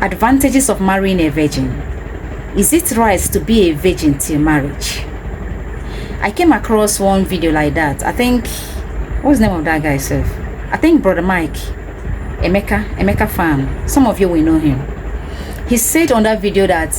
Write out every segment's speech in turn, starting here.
Advantages of marrying a virgin. Is it right to be a virgin till marriage? I came across one video like that. I think, what's the name of that guy, sir? I think Brother Mike, Emeka fan. Some of you will know him. He said on that video that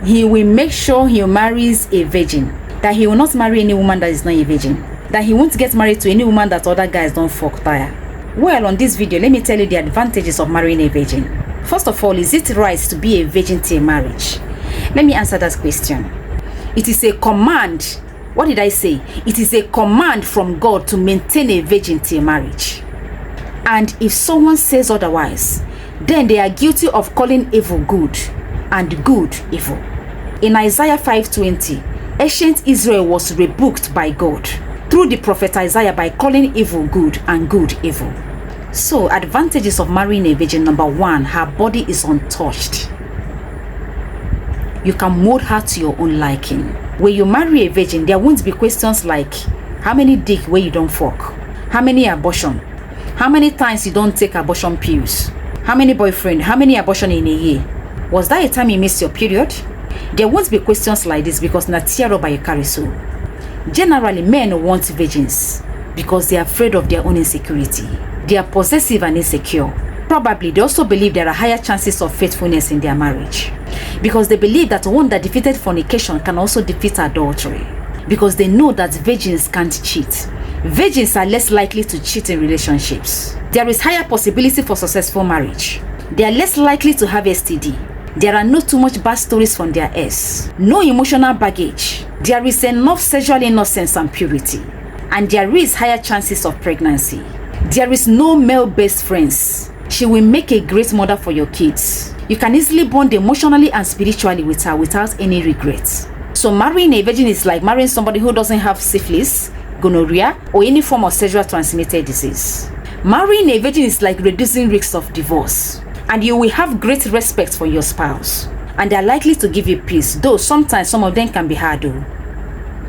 he will make sure he marries a virgin. That he will not marry any woman that is not a virgin. That he won't get married to any woman that other guys don't fuck tire. Well, on this video, let me tell you the advantages of marrying a virgin. First of all, is it right to be a virgin till marriage? Let me answer that question. It is a command. What did I say? It is a command from God to maintain a virgin till marriage. And if someone says otherwise, then they are guilty of calling evil good and good evil. In Isaiah 5:20, ancient Israel was rebuked by God through the prophet Isaiah by calling evil good and good evil. So, advantages of marrying a virgin. Number one, her body is untouched. You can mold her to your own liking. When you marry a virgin, there won't be questions like, how many dick where you don't fuck? How many abortion? How many times you don't take abortion pills? How many boyfriend? How many abortion in a year? Was that a time you missed your period? There won't be questions like this because Natiaro by Kariso. Generally, men want virgins because they are afraid of their own insecurity. They are possessive and insecure. Probably they also believe there are higher chances of faithfulness in their marriage because they believe that one that defeated fornication can also defeat adultery because they know that virgins can't cheat. Virgins are less likely to cheat in relationships. There is higher possibility for successful marriage. They are less likely to have STD. There are not too much bad stories from their ex. No emotional baggage. There is enough sexual innocence and purity. And there is higher chances of pregnancy. There is no male best friends. She will make a great mother for your kids. You can easily bond emotionally and spiritually with her without any regrets. So marrying a virgin is like marrying somebody who doesn't have syphilis, gonorrhea, or any form of sexual transmitted disease. Marrying a virgin is like reducing risks of divorce. And you will have great respect for your spouse. And they are likely to give you peace, though sometimes some of them can be hard.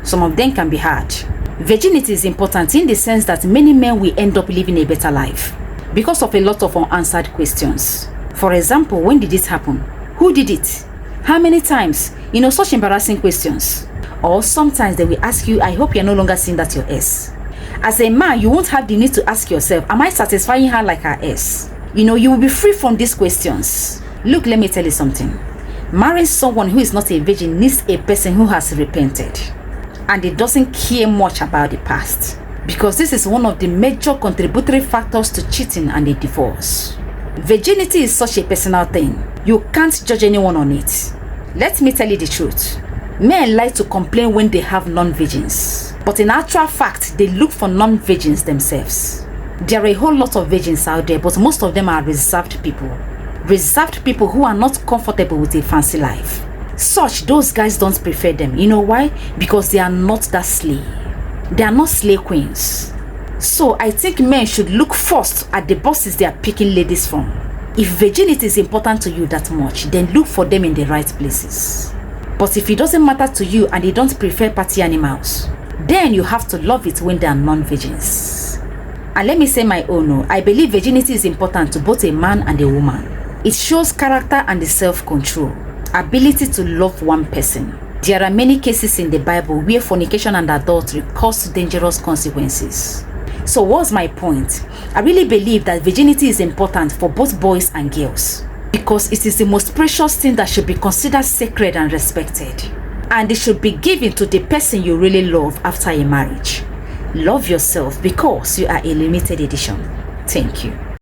Some of them can be hard. Virginity is important in the sense that many men will end up living a better life because of a lot of unanswered questions. For example, when did it happen? Who did it? How many times? Such embarrassing questions. Or sometimes they will ask you, I hope you're no longer seeing that your ex. As a man, you won't have the need to ask yourself, am I satisfying her like her ex? You will be free from these questions. Look, let me tell you something. Marrying someone who is not a virgin needs a person who has repented and it doesn't care much about the past, because this is one of the major contributory factors to cheating and a divorce. Virginity is such a personal thing. You can't judge anyone on it. Let me tell you the truth. Men like to complain when they have non-virgins, but in actual fact, they look for non-virgins themselves. There are a whole lot of virgins out there, but most of them are reserved people. Reserved people who are not comfortable with a fancy life. Those guys don't prefer them. You know why? Because they are not that slay. They are not slay queens. So I think men should look first at the bosses they are picking ladies from. If virginity is important to you that much, then look for them in the right places. But if it doesn't matter to you and they don't prefer party animals, then you have to love it when they are non-virgins. And let me say my own, I believe virginity is important to both a man and a woman. It shows character and the self-control, ability to love one person. There are many cases in the Bible where fornication and adultery caused dangerous consequences. So what's my point? I really believe that virginity is important for both boys and girls because it is the most precious thing that should be considered sacred and respected. And it should be given to the person you really love after a marriage. Love yourself because you are a limited edition. Thank you.